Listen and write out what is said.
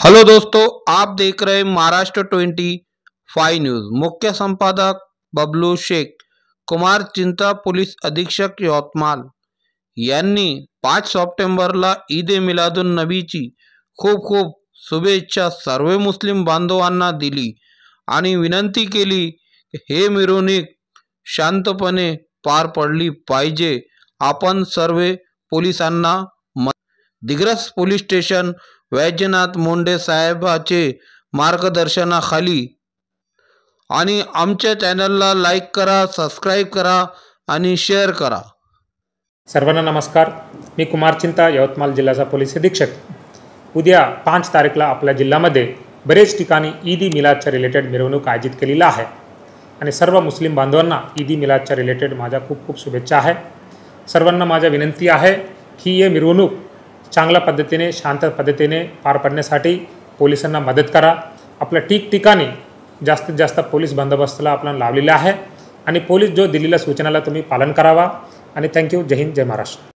Hello दोस्तों, आप देख रहे हैं महाराष्ट्र 25 न्यूज। मुख्य संपादक बबलू शेख, कुमार चिंता पोलीस अधीक्षक यवतमाळ यांनी 5 सप्टेंबरला ईद ए मिलादुन नबीची खूप खूप शुभेच्छा सर्व मुस्लिम बांधवांना दिली आणि विनंती केली की हे मिरवणूक शांतपणे पार पडली पाहिजे। आपण सर्व पोलिसांना दिग्रस पोलीस स्टेशन वैजनाथ मुंडे साहेबांचे मार्गदर्शनाखाली आणि आमच्या चॅनलला लाईक करा, सबस्क्राईब करा आणि शेअर करा। सर्वांना नमस्कार। मी कुमार चिंता, यवतमाळ जिल्ह्याचा पोलीस अधीक्षक। उद्या 5 तारीखला आपल्या जिल्ह्यामध्ये बरेच ठिकाणी ईद मिलादच्या रिलेटेड मिरवणूक आयोजित केलेली आहे आणि सर्व मुस्लिम बांधवांना ईद मिलादच्या रिलेटेड माझ्या खूप खूप शुभेच्छा आहे। सर्वांना माझी विनंती आहे की हे मिरवणूक चांगल्या पद्धतीने शांत पद्धतीने पार पाडण्यासाठी पोलिसांना मदत करा। आपल्या ठिकठिकाणी जास्तीत जास्त पोलीस बंदोबस्ताला आपण लावलेला आहे आणि पोलीस जो दिलेल्या सूचनाला तुम्ही पालन करावा। आणि थँक्यू। जय हिंद, जय महाराष्ट्र।